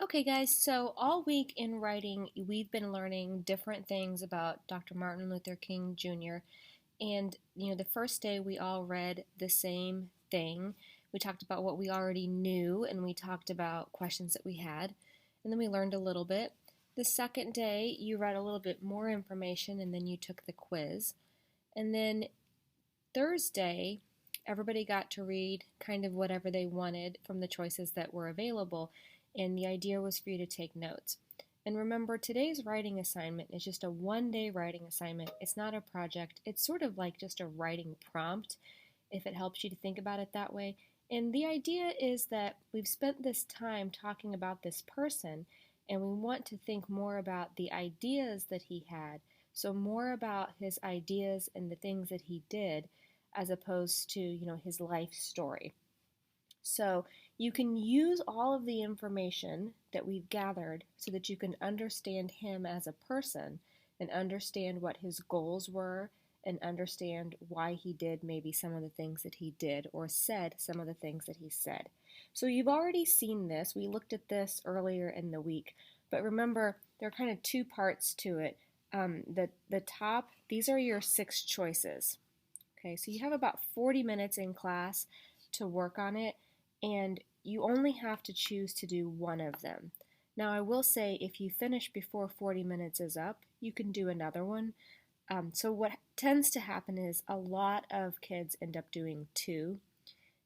Okay, guys, so all week in writing, we've been learning different things about Dr. Martin Luther King Jr. And, the first day we all read the same thing. We talked about what we already knew and we talked about questions that we had. And then we learned a little bit. The second day, you read a little bit more information and then you took the quiz. And then Thursday, everybody got to read kind of whatever they wanted from the choices that were available, and the idea was for you to take notes. And remember, today's writing assignment is just a one-day writing assignment. It's not a project. It's sort of like just a writing prompt, if it helps you to think about it that way. And the idea is that we've spent this time talking about this person, and we want to think more about the ideas that he had. So more about his ideas and the things that he did as opposed to, his life story. So you can use all of the information that we've gathered so that you can understand him as a person and understand what his goals were and understand why he did maybe some of the things that he did or said some of the things that he said. So you've already seen this. We looked at this earlier in the week. But remember, there are kind of two parts to it. The top, these are your 6 choices. Okay, so you have about 40 minutes in class to work on it, and you only have to choose to do one of them. Now, I will say if you finish before 40 minutes is up, you can do another one. So what tends to happen is a lot of kids end up doing 2,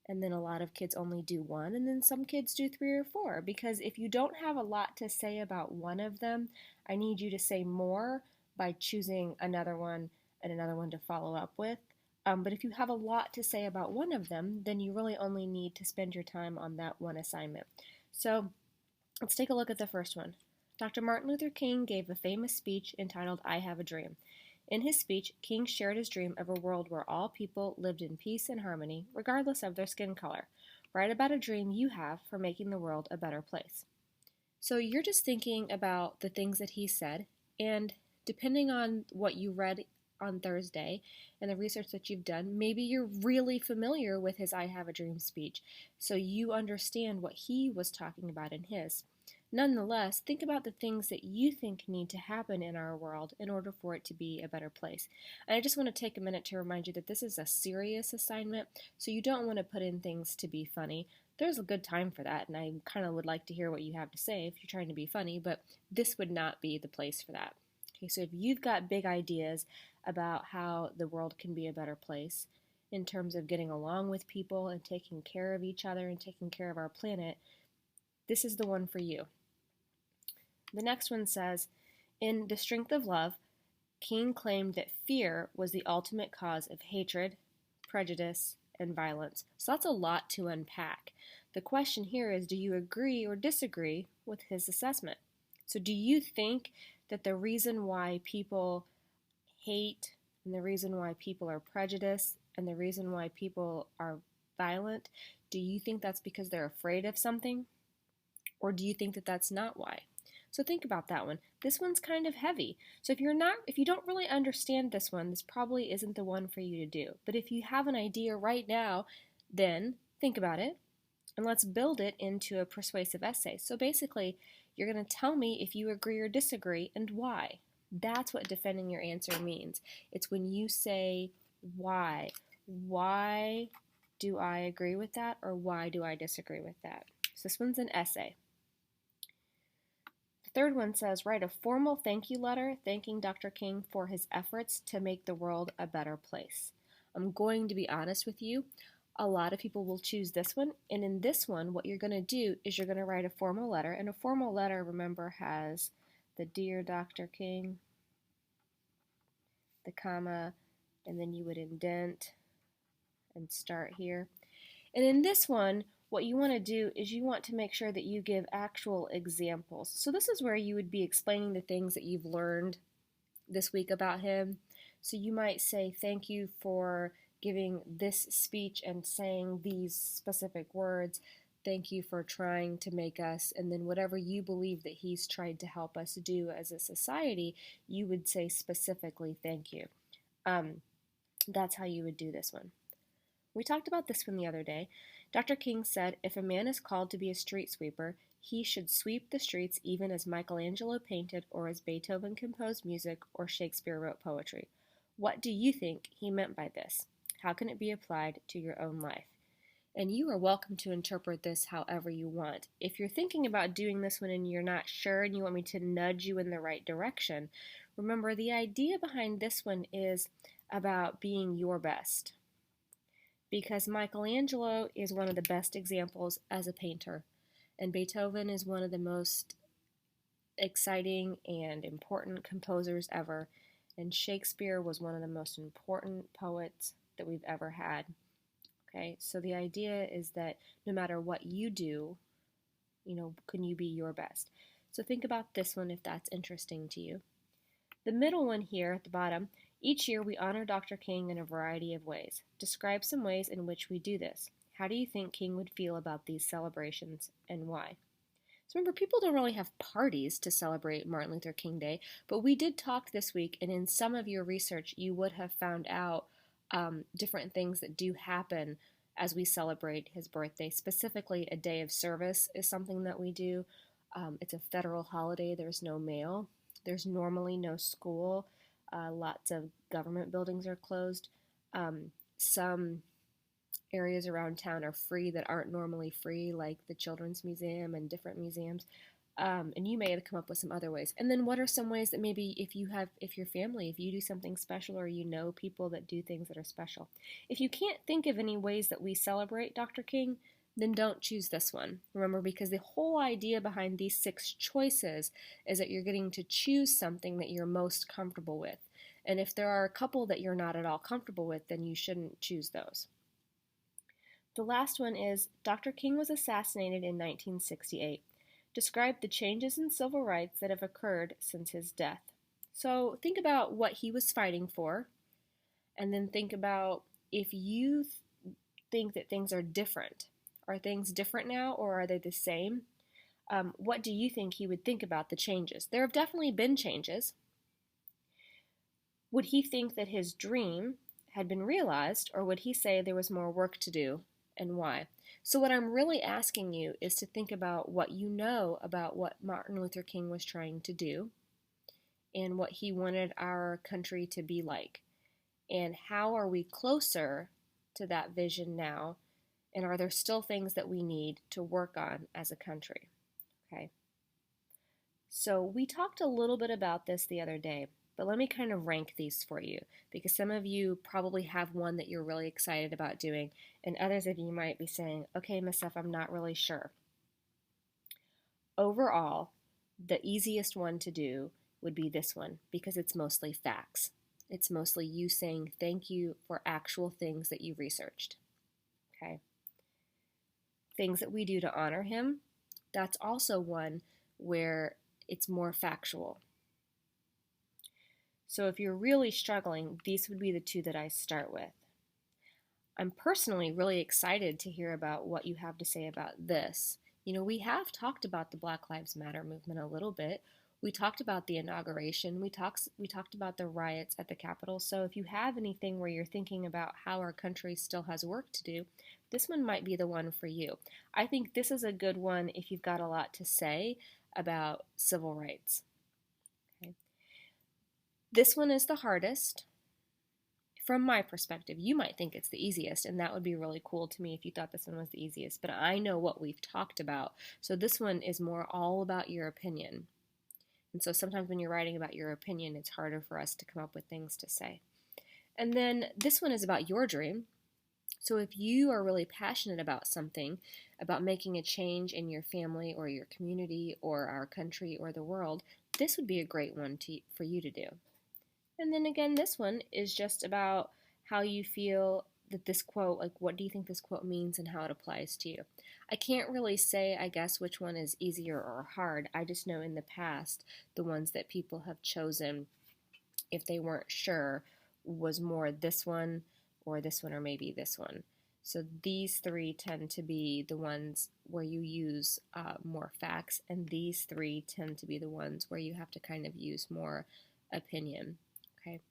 and then a lot of kids only do 1, and then some kids do 3 or 4, because if you don't have a lot to say about one of them, I need you to say more by choosing another one and another one to follow up with. But if you have a lot to say about one of them, then you really only need to spend your time on that one assignment. So let's take a look at the first one. Dr. Martin Luther King gave a famous speech entitled I Have a Dream. In his speech, King shared his dream of a world where all people lived in peace and harmony, regardless of their skin color. Write about a dream you have for making the world a better place. So you're just thinking about the things that he said, and depending on what you read on Thursday and the research that you've done, maybe you're really familiar with his I Have a Dream speech, so you understand what he was talking about in his. Nonetheless, think about the things that you think need to happen in our world in order for it to be a better place. And I just want to take a minute to remind you that this is a serious assignment, so you don't want to put in things to be funny. There's a good time for that, and I kind of would like to hear what you have to say if you're trying to be funny, but this would not be the place for that. Okay, so if you've got big ideas about how the world can be a better place in terms of getting along with people and taking care of each other and taking care of our planet, this is the one for you. The next one says, in The Strength of Love, King claimed that fear was the ultimate cause of hatred, prejudice, and violence. So that's a lot to unpack. The question here is, do you agree or disagree with his assessment? So do you think that the reason why people hate and the reason why people are prejudiced and the reason why people are violent, do you think that's because they're afraid of something? Or do you think that that's not why? So think about that one. This one's kind of heavy. So if you don't really understand this one, this probably isn't the one for you to do. But if you have an idea right now, then think about it and let's build it into a persuasive essay. So basically, you're going to tell me if you agree or disagree and why. That's what defending your answer means. It's when you say why. Why do I agree with that, or why do I disagree with that? So this one's an essay. The third one says, write a formal thank you letter thanking Dr. King for his efforts to make the world a better place. I'm going to be honest with you. A lot of people will choose this one, and in this one, what you're going to do is you're going to write a formal letter, and a formal letter, remember, has the Dear Dr. King, the comma, and then you would indent and start here. And in this one, what you want to do is you want to make sure that you give actual examples. So this is where you would be explaining the things that you've learned this week about him. So you might say, thank you for giving this speech and saying these specific words. Thank you for trying to make us, and then whatever you believe that he's tried to help us do as a society, you would say specifically thank you. That's how you would do this one. We talked about this one the other day. Dr. King said, if a man is called to be a street sweeper, He should sweep the streets even as Michelangelo painted, or as Beethoven composed music, or Shakespeare wrote poetry. What do you think he meant by this? How can it be applied to your own life? And you are welcome to interpret this however you want. If you're thinking about doing this one and you're not sure and you want me to nudge you in the right direction, remember the idea behind this one is about being your best. Because Michelangelo is one of the best examples as a painter, and Beethoven is one of the most exciting and important composers ever, and Shakespeare was one of the most important poets that we've ever had. Okay, so the idea is that no matter what you do, can you be your best? So think about this one if that's interesting to you. The middle one here at the bottom, each year we honor Dr. King in a variety of ways. Describe some ways in which we do this. How do you think King would feel about these celebrations and why? So remember, people don't really have parties to celebrate Martin Luther King Day, but we did talk this week, and in some of your research, you would have found out different things that do happen as we celebrate his birthday. Specifically, a day of service is something that we do. It's a federal holiday. There's no mail. There's normally no school. Lots of government buildings are closed. Some areas around town are free that aren't normally free, like the Children's Museum and different museums. And you may have come up with some other ways. And then what are some ways that maybe if your family, if you do something special or you know people that do things that are special. If you can't think of any ways that we celebrate Dr. King, then don't choose this one. Remember, because the whole idea behind these 6 choices is that you're getting to choose something that you're most comfortable with. And if there are a couple that you're not at all comfortable with, then you shouldn't choose those. The last one is Dr. King was assassinated in 1968. Describe the changes in civil rights that have occurred since his death. So think about what he was fighting for, and then think about if you think that things are different. Are things different now, or are they the same? What do you think he would think about the changes? There have definitely been changes. Would he think that his dream had been realized, or would he say there was more work to do, and why? So what I'm really asking you is to think about what you know about what Martin Luther King was trying to do and what he wanted our country to be like. And how are we closer to that vision now? And are there still things that we need to work on as a country? Okay. So we talked a little bit about this the other day, but let me kind of rank these for you, because some of you probably have one that you're really excited about doing, and others of you might be saying, okay, Miss F, I'm not really sure. Overall, the easiest one to do would be this one, because it's mostly facts. It's mostly you saying thank you for actual things that you researched. Okay. Things that we do to honor him, that's also one where it's more factual. So if you're really struggling, these would be the 2 that I start with. I'm personally really excited to hear about what you have to say about this. We have talked about the Black Lives Matter movement a little bit. We talked about the inauguration. We talked about the riots at the Capitol. So if you have anything where you're thinking about how our country still has work to do, this one might be the one for you. I think this is a good one if you've got a lot to say about civil rights. Okay. This one is the hardest. From my perspective, you might think it's the easiest, and that would be really cool to me if you thought this one was the easiest, but I know what we've talked about. So this one is more all about your opinion. And so sometimes when you're writing about your opinion, it's harder for us to come up with things to say. And then this one is about your dream. So if you are really passionate about something, about making a change in your family or your community or our country or the world, this would be a great one for you to do. And then again, this one is just about how you feel that this quote, like what do you think this quote means and how it applies to you. I can't really say, I guess, which one is easier or hard. I just know in the past, the ones that people have chosen, if they weren't sure, was more this one or maybe this one. So these 3 tend to be the ones where you use more facts, and these 3 tend to be the ones where you have to kind of use more opinion. Okay.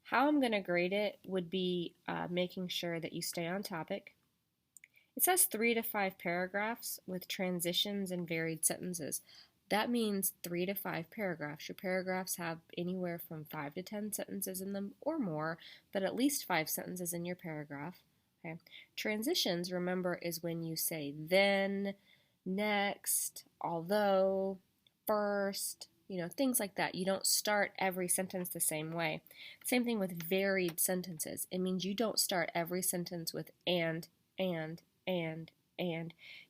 How I'm going to grade it would be making sure that you stay on topic It says 3 to 5 paragraphs with transitions and varied sentences. That means 3 to 5 paragraphs. Your paragraphs have anywhere from 5 to 10 sentences in them or more, but at least 5 sentences in your paragraph. Okay. Transitions, remember, is when you say then, next, although, first, things like that. You don't start every sentence the same way. Same thing with varied sentences. It means you don't start every sentence with and, and.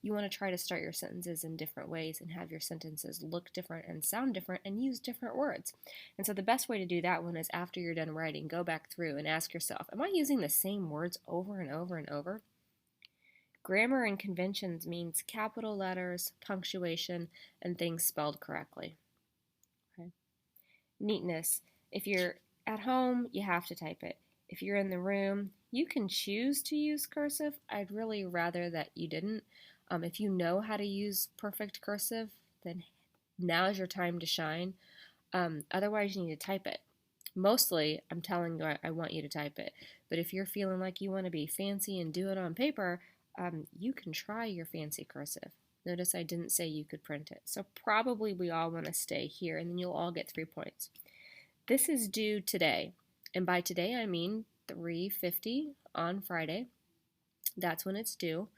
You want to try to start your sentences in different ways and have your sentences look different and sound different and use different words. And so the best way to do that one is after you're done writing, go back through and ask yourself, am I using the same words over and over and over? Grammar and conventions means capital letters, punctuation, and things spelled correctly. Okay. Neatness. If you're at home, you have to type it. If you're in the room, you can choose to use cursive. I'd really rather that you didn't. If you know how to use perfect cursive, then now's your time to shine. Otherwise, you need to type it. Mostly, I'm telling you, I want you to type it. But if you're feeling like you want to be fancy and do it on paper, you can try your fancy cursive. Notice I didn't say you could print it. So probably we all want to stay here, and then you'll all get 3 points. This is due today. And by today, I mean 3:50 on Friday. That's when it's due.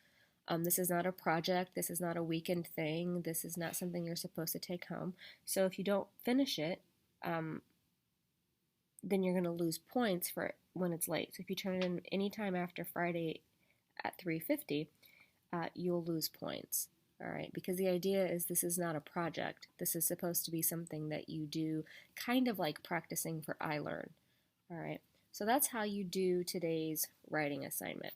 This is not a project. This is not a weekend thing. This is not something you're supposed to take home. So if you don't finish it, then you're going to lose points for it when it's late. So if you turn it in anytime after Friday at 3:50, you'll lose points. All right, because the idea is this is not a project. This is supposed to be something that you do kind of like practicing for iLearn. All right, so that's how you do today's writing assignment.